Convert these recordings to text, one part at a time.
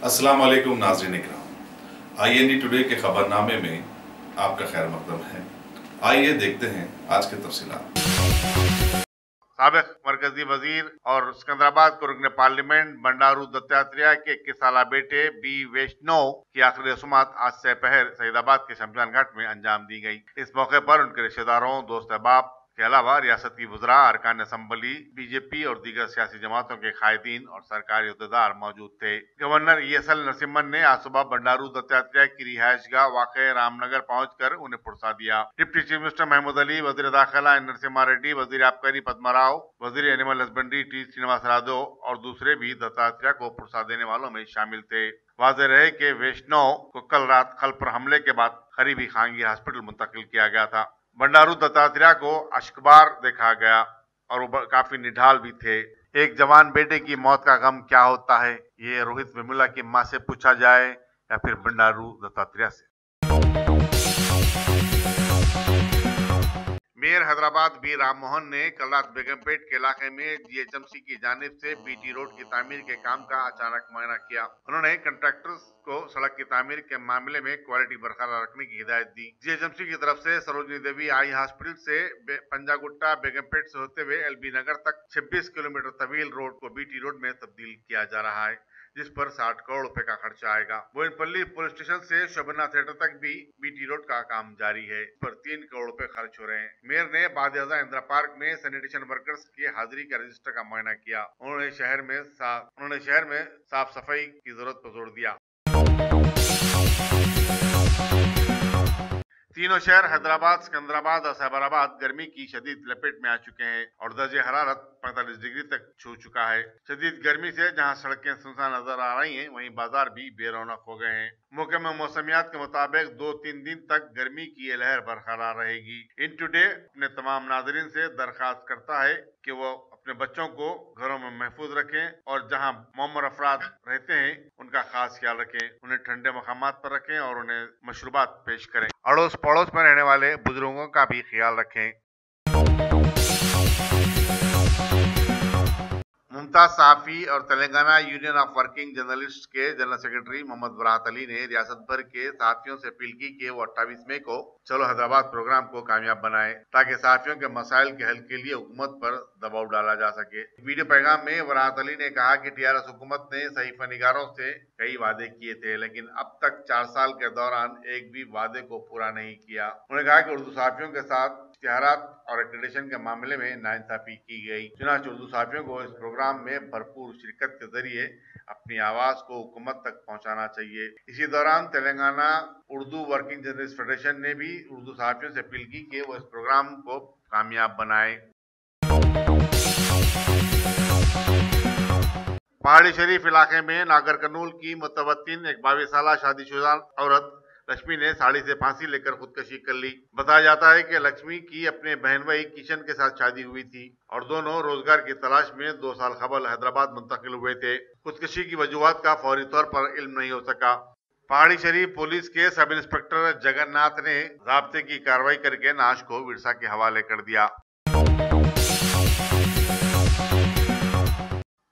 अस्सलाम वालेकुम नाज़रीन इकराम। IND टुडे के खबरनामे में आपका खैर मकदम है। आइए देखते हैं आज के तफसीलात। साबिक मरकजी वजीर और सिकंदराबाद के रुकन पार्लियामेंट बंडारू दत्तात्रेय के 21 साला बेटे बी वैष्णव की आखिरी रस्मात आज से पहर सईदाबाद के शमशान घाट में अंजाम दी गई। इस मौके पर उनके रिश्तेदारों, दोस्त अहबाब के अलावा रियासत की वज़रा, अरकान असम्बली, बीजेपी और दीगर सियासी जमातों के कायदीन और सरकारी अहदेदार मौजूद थे। गवर्नर ESL नरसिम्हन ने आज सुबह बंडारू दत्तात्रेय की रिहायशगाह वाक़े रामनगर पहुंचकर उन्हें पुरसा दिया। Deputy chief minister Mahmood Ali, वज़ीर दाखिला नरसिम्हा रेड्डी, वज़ीर आबकारी पद्मा राव, वज़ीर animal husbandry T Srinivas Yadav और दूसरे भी दत्तात्रेय को पुरसा देने वालों में शामिल थे। वाज़ेह रहे कि वैष्णव को कल रात खल पर हमले के बाद करीबी खानगी हॉस्पिटल मुंतकिल किया गया था। बंडारू दत्तात्रेय को अश्कबार देखा गया और वो काफी निढाल भी थे। एक जवान बेटे की मौत का गम क्या होता है, ये रोहित वेमुला की मां से पूछा जाए या फिर बंडारू दत्तात्रेय से। मेयर हैदराबाद बी राम मोहन ने कल रात बेगमपेट के इलाके में GHMC की जानिब से BT रोड की तामीर के काम का अचानक मुआयना किया। उन्होंने कंट्रैक्टर्स को सड़क की तामीर के मामले में क्वालिटी बरकरार रखने की हिदायत दी। GHMC की तरफ से सरोजनी देवी आई हॉस्पिटल से पंजागुट्टा बेगमपेट से होते हुए LB नगर तक 26 किलोमीटर तवील रोड को BT रोड में तब्दील किया जा रहा है, जिस पर 60 करोड़ रुपए का खर्चा आएगा। बोयनपल्ली पुलिस स्टेशन से शोभना थिएटर तक भी BT रोड का काम जारी है, इस पर 3 करोड़ रुपए खर्च हो रहे हैं। मेयर ने बादियाजा इंदिरा पार्क में सैनिटेशन वर्कर्स की हाजिरी का रजिस्टर का मुआयना किया। उन्होंने शहर में साफ सफाई की जरूरत पर जोर दिया। तीनों शहर हैदराबाद, सिकंदराबाद और साबराबाद गर्मी की शदीद लपेट में आ चुके हैं और दर्जे हरारत 45 डिग्री तक छू चुका है। शदीद गर्मी से जहां सड़कें सुनसान नजर आ रही हैं, वहीं बाजार भी बेरौनक हो गए हैं। महकमा मौसमियात के मुताबिक 2-3 दिन तक गर्मी की ये लहर बरकरार रहेगी। इन टुडे अपने तमाम नाजरीन से दरखास्त करता है कि वो अपने बच्चों को घरों में महफूज रखें और जहां मौमर अफराद रहते हैं उनका खास ख्याल रखें, उन्हें ठंडे मकामात पर रखें और उन्हें मशरूबात पेश करें। अड़ोस पड़ोस में रहने वाले बुजुर्गों का भी ख्याल रखें। मुमताज सहाफी और Telangana union of working journalist के जनरल सेक्रेटरी मोहम्मद बरात अली ने रियासत भर के सहाफियों से अपील की कि वो 28 मई को चलो हैदराबाद प्रोग्राम को कामयाब बनाए, ताकि सहाफियों के मसाइल के हल के लिए हुकूमत पर दबाव डाला जा सके। वीडियो पैगाम में बरात अली ने कहा कि TRS हुकूमत ने सहीफा निगारों से कई वादे किए थे, लेकिन अब तक 4 साल के दौरान एक भी वादे को पूरा नहीं किया। उन्होंने कहा कि उर्दू सहाफियों के साथ इश्तिहारात और एक्रेडिटेशन के मामले में नाइंसाफी की गई। चुनांचे उर्दू सहाफियों को इस प्रोग्राम में भरपूर शिरकत के जरिए अपनी आवाज को हुकूमत तक पहुंचाना चाहिए। इसी दौरान Telangana Urdu working journalist federation ने भी उर्दू सहाफियों से अपील की कि वो इस प्रोग्राम को कामयाब बनाए। पहाड़ी शरीफ इलाके में नागर कर्नूल की मुतवत्तिन एक 22 साल शादीशुदा औरत लक्ष्मी ने साड़ी से फांसी लेकर खुदकशी कर ली। बताया जाता है कि लक्ष्मी की अपने बहन भाई किशन के साथ शादी हुई थी और दोनों रोजगार की तलाश में 2 साल कबल हैदराबाद मुंतकिल हुए थे। खुदकशी की वजूहात का फौरी तौर पर इल्म नहीं हो सका। पहाड़ी शरीफ पुलिस के सब इंस्पेक्टर जगन्नाथ ने ज़ाब्ते की कार्रवाई करके नाश को विरसा के हवाले कर दिया।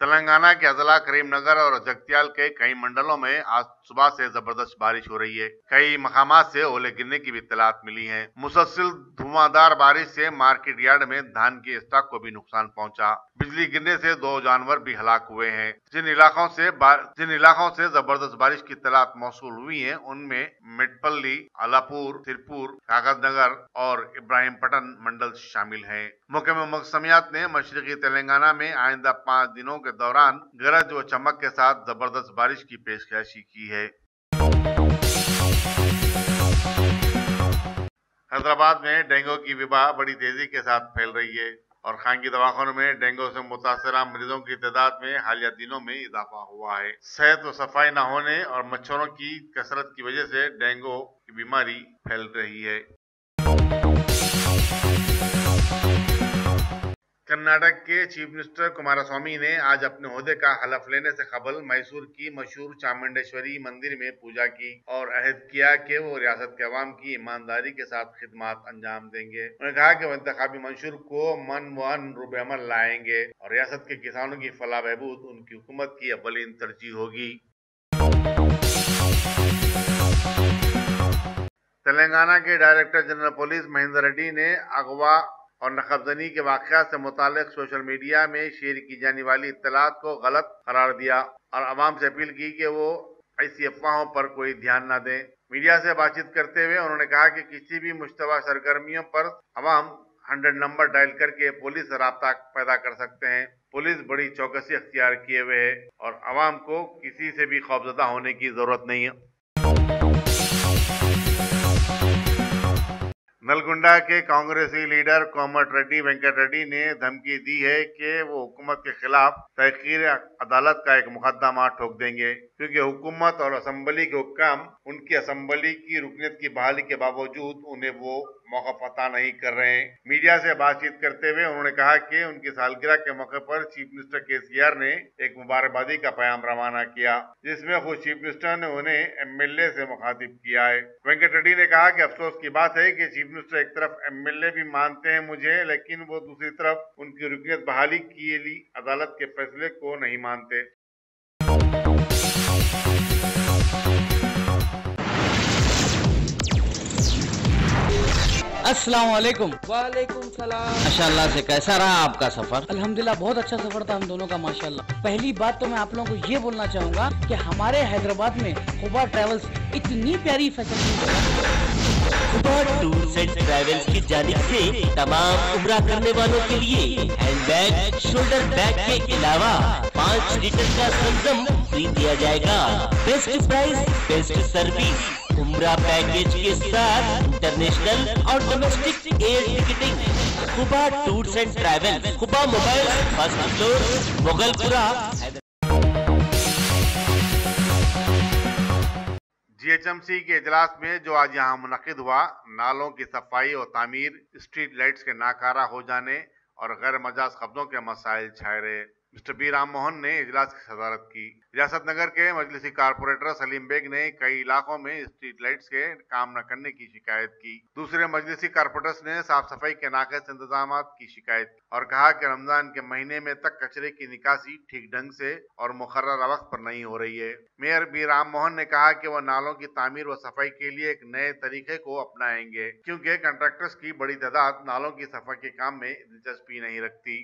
तेलंगाना के अजला करीमनगर और जगतियाल के कई मंडलों में आज सुबह से जबरदस्त बारिश हो रही है। कई मकामात से ओले गिरने की भी इत्तलात मिली है। मुसलसल धुआंधार बारिश से मार्केट यार्ड में धान के स्टॉक को भी नुकसान पहुंचा। बिजली गिरने से 2 जानवर भी हलाक हुए हैं। जिन इलाकों से जबरदस्त बारिश की इत्तलात मौसूल हुई है, उनमें मेटपल्ली, अलापुर, सिरपुर, कागजनगर और इब्राहिमपटन मंडल शामिल हैं। महकमा मौसमियात ने मशरकी तेलंगाना में आइंदा 5 दिनों के दौरान गरज व चमक के साथ जबरदस्त बारिश की पेशकशी की है। हैदराबाद में डेंगू की वबा बड़ी तेजी के साथ फैल रही है और खानगी दवाखानों में डेंगू से मुतासरा मरीजों की तादाद में हालिया दिनों में इजाफा हुआ है। सेहत व सफाई न होने और मच्छरों की कसरत की वजह से डेंगू की बीमारी फैल रही है। कर्नाटक के चीफ मिनिस्टर कुमारस्वामी ने आज अपने ओहदे का हलफ लेने से कबल मैसूर की मशहूर चामुंडेश्वरी मंदिर में पूजा की और अहद किया कि वो रियासत के अवाम की ईमानदारी के साथ खिदमत अंजाम देंगे। उन्होंने कहा कि वो इंतखाबी मंशूर को मन रूब अमल लाएंगे और रियासत के किसानों की फलाह बहबूद उनकी हुकूमत की अव्वलीन तरजीह होगी। तेलंगाना के director general police Mahendra Reddy ने अगवा और नकबजनी के वाकयात से मुतालिक सोशल मीडिया में शेयर की जाने वाली इत्तलात को गलत करार दिया और अवाम से अपील की कि वो ऐसी अफवाहों पर कोई ध्यान न दें। मीडिया से बातचीत करते हुए उन्होंने कहा कि किसी भी मुश्तबा सरगर्मियों पर अवाम 100 नंबर डायल करके पुलिस से राब्ता पैदा कर सकते हैं। पुलिस बड़ी चौकसी अख्तियार किए हुए है और अवाम को किसी से भी खौफजदा होने की जरूरत नहीं है। नलगुंडा के कांग्रेसी लीडर कोमट रेड्डी वेंकट रेड्डी ने धमकी दी है कि वो हुकूमत के खिलाफ तहकीर अदालत का एक मुकदमा ठोक देंगे, क्योंकि हुकूमत और असम्बली के हुक्काम उनकी असम्बली की रुकनीत की बहाली के बावजूद उन्हें वो मौका पता नहीं कर रहे हैं। मीडिया से बातचीत करते हुए उन्होंने कहा कि उनकी सालगिरह के मौके पर चीफ मिनिस्टर केसीआर ने एक मुबारकबादी का पैगाम रवाना किया, जिसमें खुद चीफ मिनिस्टर ने उन्हें एमएलए से मुखातिब किया है। वेंकट रेड्डी ने कहा कि अफसोस की बात है कि चीफ मिनिस्टर एक तरफ एमएलए भी मानते हैं मुझे, लेकिन वो दूसरी तरफ उनकी रुकनीत बहाली के लिए अदालत के फैसले को नहीं मानते। अस्सलाम वालेकुम। वालेकुम सलाम। माशाल्लाह से कैसा रहा आपका सफर? अल्हम्दुलिल्लाह बहुत अच्छा सफर था हम दोनों का माशाल्लाह। पहली बात तो मैं आप लोगों को ये बोलना चाहूँगा कि हमारे हैदराबाद में खुबा ट्रैवल्स इतनी प्यारी facility Khuba tours and travels की जानिब से तमाम उम्रा करने वालों के लिए हैंडबैग, शोल्डर बैग के अलावा 5 लीटर का संगम फ्री दिया जाएगा। बेस्ट प्राइस, बेस्ट सर्विस, उम्रा पैकेज के साथ इंटरनेशनल और domestic air ticketing. Khuba tours and travels, Khuba mobile, first floor, Mughalpura. GHMC के इजलास में जो आज यहाँ मुनक्किद हुआ, नालों की सफाई और तामीर, स्ट्रीट लाइट्स के नाकारा हो जाने और गैर मजाज कब्जों के मसाइल छाए रहे। मिस्टर बी राम मोहन ने इजलास की सदारत की। रियासत नगर के मजलिसी कारपोरेटर सलीम बेग ने कई इलाकों में स्ट्रीट लाइट्स के काम न करने की शिकायत की। दूसरे मजलिसी कारपोरेटर्स ने साफ सफाई के नाक़िस इंतजाम की शिकायत और कहा कि रमजान के महीने में तक कचरे की निकासी ठीक ढंग से और मुकर्रर वक्त पर नहीं हो रही है। मेयर बी राम मोहन ने कहा कि वह नालों की तामीर व सफाई के लिए एक नए तरीके को अपनाएंगे, क्योंकि कंट्रैक्टर्स की बड़ी तादाद नालों की सफाई के काम में दिलचस्पी नहीं रखती।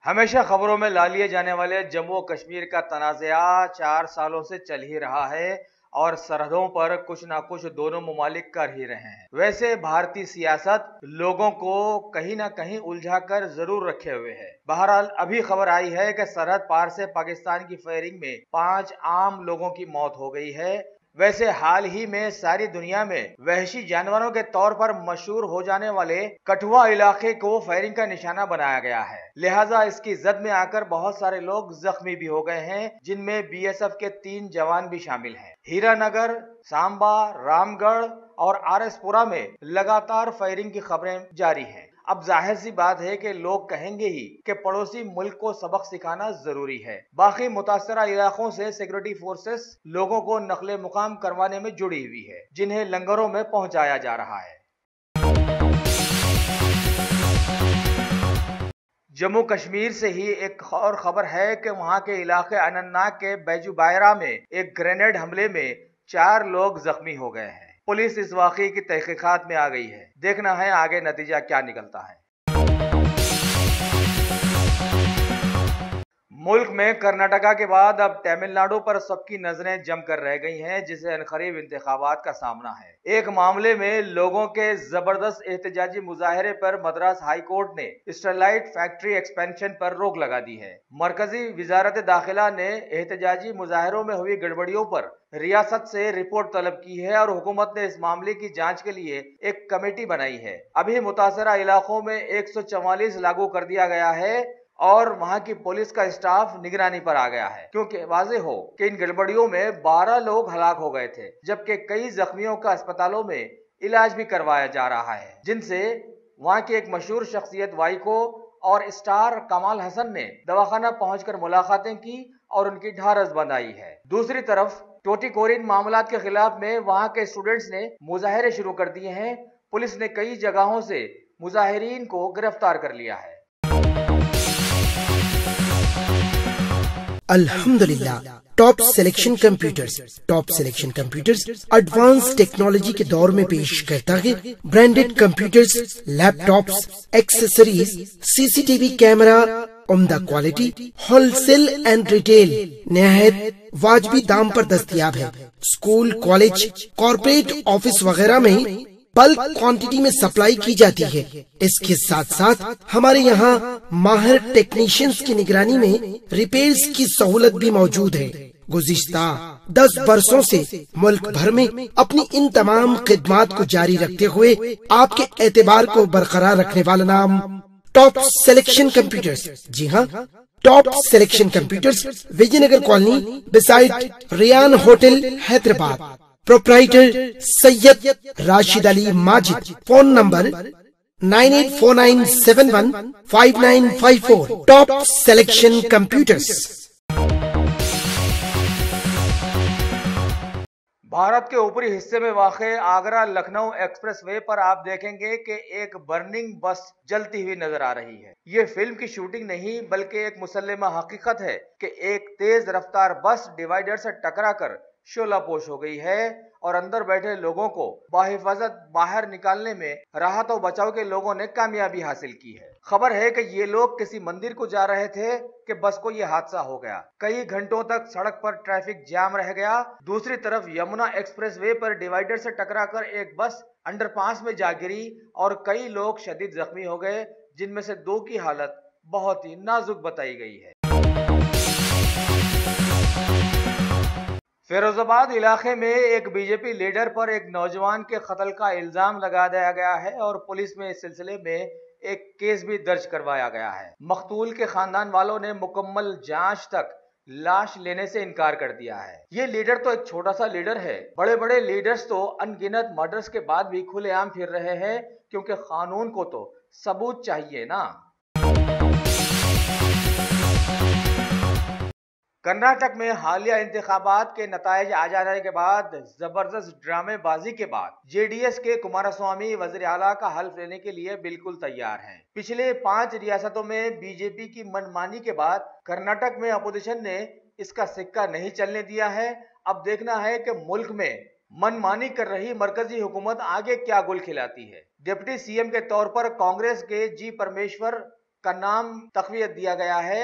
हमेशा खबरों में ला लिए जाने वाले जम्मू कश्मीर का तनाज़ा 4 सालों से चल ही रहा है और सरहदों पर कुछ ना कुछ दोनों मुमालिक कर ही रहे हैं। वैसे भारतीय सियासत लोगों को कहीं ना कहीं उलझा कर जरूर रखे हुए है। बहरहाल अभी खबर आई है कि सरहद पार से पाकिस्तान की फायरिंग में 5 आम लोगों की मौत हो गई है। वैसे हाल ही में सारी दुनिया में वहशी जानवरों के तौर पर मशहूर हो जाने वाले कठुआ इलाके को फायरिंग का निशाना बनाया गया है, लिहाजा इसकी जद में आकर बहुत सारे लोग जख्मी भी हो गए हैं, जिनमें बीएसएफ के 3 जवान भी शामिल हैं। हीरानगर, सांबा, रामगढ़ और आरएसपुरा में लगातार फायरिंग की खबरें जारी हैं। अब जाहिर सी बात है कि लोग कहेंगे ही कि पड़ोसी मुल्क को सबक सिखाना जरूरी है। बाकी मुतासरा इलाकों से सिक्योरिटी फोर्सेस लोगों को नकले मुकाम करवाने में जुड़ी हुई है, जिन्हें लंगरों में पहुंचाया जा रहा है। जम्मू कश्मीर से ही एक और खबर है कि वहां के इलाके अनंतनाग के बैजुबायरा में एक ग्रेनेड हमले में 4 लोग जख्मी हो गए हैं। पुलिस इस वाकये की तहकीकात में आ गई है। देखना है आगे नतीजा क्या निकलता है। मुल्क में कर्नाटका के बाद अब तमिलनाडु पर सबकी नजरें जमकर रह गई हैं, जिसे अनकरीब इंतखाबात का सामना है। एक मामले में लोगों के जबरदस्त एहतजाजी मुजाहरे पर मद्रास हाई कोर्ट ने स्टरलाइट फैक्ट्री एक्सपेंशन पर रोक लगा दी है। मरकजी वजारत दाखिला ने एहतजाजी मुजाहरों में हुई गड़बड़ियों पर रियासत से रिपोर्ट तलब की है और हुकूमत ने इस मामले की जांच के लिए एक कमेटी बनाई है। अभी मुतासरा इलाकों में 144 लागू कर दिया गया है और वहां की पुलिस का स्टाफ निगरानी पर आ गया है, क्योंकि वाज़ेह हो कि इन गड़बड़ियों में 12 लोग हलाक हो गए थे, जबकि कई जख्मियों का अस्पतालों में इलाज भी करवाया जा रहा है, जिनसे वहां की एक मशहूर शख्सियत वाइको और स्टार कमाल हसन ने दवाखाना पहुंचकर मुलाकातें की और उनकी ढारस बंधाई है। दूसरी तरफ टोटीकोरिन मामलात के खिलाफ में वहां के स्टूडेंट्स ने मुजाहरे शुरू कर दिए हैं। पुलिस ने कई जगहों से मुजाहिरीन को गिरफ्तार कर लिया है। अल्हम्दुलिल्लाह top selection computers advance technology के दौर में पेश करता है branded computers, laptops, accessories, CCTV camera, उम्दा क्वालिटी, होलसेल एंड रिटेल निहायत वाजबी दाम पर दस्तयाब है। स्कूल, कॉलेज, कॉर्पोरेट ऑफिस वगैरह में बल्क क्वांटिटी में सप्लाई की जाती है। इसके साथ साथ हमारे यहाँ माहिर टेक्नीशियंस की निगरानी में रिपेयर्स की सहूलत भी मौजूद है। गुज़िश्ता 10 वर्षों से मुल्क भर में अपनी इन तमाम खिदमात को जारी रखते हुए आपके एतबार को बरकरार रखने वाला नाम टॉप सिलेक्शन कंप्यूटर्स। जी हाँ, top selection computers, Vijayanagar colony beside Riyan hotel, Hyderabad. Proprietor Syed Rashid Ali Majid. Phone number 9849715954। Top selection computers. Bharat के ऊपरी हिस्से में वाक़े आगरा लखनऊ एक्सप्रेसवे पर आप देखेंगे कि एक बर्निंग बस जलती हुई नजर आ रही है। ये फिल्म की शूटिंग नहीं बल्कि एक मुसल्लमा हकीकत है कि एक तेज रफ्तार बस डिवाइडर से टकराकर शोलापोश हो गई है और अंदर बैठे लोगों को बाहिफाजत बाहर निकालने में राहत और बचाव के लोगों ने कामयाबी हासिल की है। खबर है कि ये लोग किसी मंदिर को जा रहे थे कि बस को ये हादसा हो गया। कई घंटों तक सड़क पर ट्रैफिक जाम रह गया। दूसरी तरफ यमुना एक्सप्रेसवे पर डिवाइडर से टकराकर एक बस अंडरपास में जा गिरी और कई लोग शदीद जख्मी हो गए, जिनमें से 2 की हालत बहुत ही नाजुक बताई गई है। फिरोजाबाद इलाके में एक बीजेपी लीडर पर एक नौजवान के कत्ल का इल्जाम लगा दिया गया है और पुलिस में इस सिलसिले में एक केस भी दर्ज करवाया गया है। मकतूल के खानदान वालों ने मुकम्मल जांच तक लाश लेने से इनकार कर दिया है। ये लीडर तो एक छोटा सा लीडर है, बड़े बड़े लीडर्स तो अनगिनत मर्डर्स के बाद भी खुलेआम फिर रहे हैं, क्योंकि कानून को तो सबूत चाहिए ना। कर्नाटक में हालिया इंतखाबात के नतायज आ जाने के बाद जबरदस्त ड्रामेबाजी के बाद जेडीएस के कुमारस्वामी वज़ीर आला का हल्फ लेने के लिए बिल्कुल तैयार हैं। पिछले 5 रियासतों में बीजेपी की मनमानी के बाद कर्नाटक में अपोजिशन ने इसका सिक्का नहीं चलने दिया है। अब देखना है कि मुल्क में मनमानी कर रही मरकजी हुकूमत आगे क्या गुल खिलाती है। डिप्टी सीएम के तौर पर कांग्रेस के जी परमेश्वर का नाम तकवीयत दिया गया है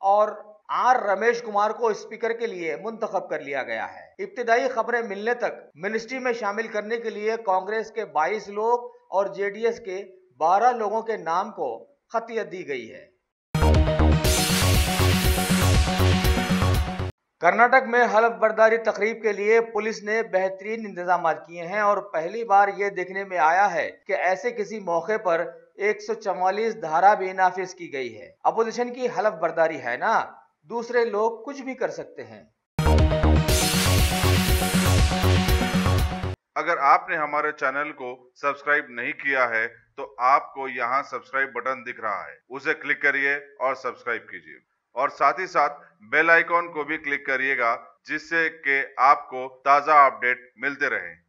और आर रमेश कुमार को स्पीकर के लिए मुंतखब कर लिया गया है। इब्तिदाई खबरें मिलने तक मिनिस्ट्री में शामिल करने के लिए कांग्रेस के 22 लोग और जेडीएस के 12 लोगों के नाम को खतियत दी गई है। कर्नाटक में हलफ बर्दारी तकरीब के लिए पुलिस ने बेहतरीन इंतजाम किए हैं और पहली बार ये देखने में आया है कि ऐसे किसी मौके पर 144 धारा भी नाफिज की गई है। अपोजिशन की हलफ बर्दारी है ना, दूसरे लोग कुछ भी कर सकते हैं। अगर आपने हमारे चैनल को सब्सक्राइब नहीं किया है तो आपको यहाँ सब्सक्राइब बटन दिख रहा है, उसे क्लिक करिए और सब्सक्राइब कीजिए और साथ ही साथ बेल आइकॉन को भी क्लिक करिएगा, जिससे कि आपको ताज़ा अपडेट मिलते रहे।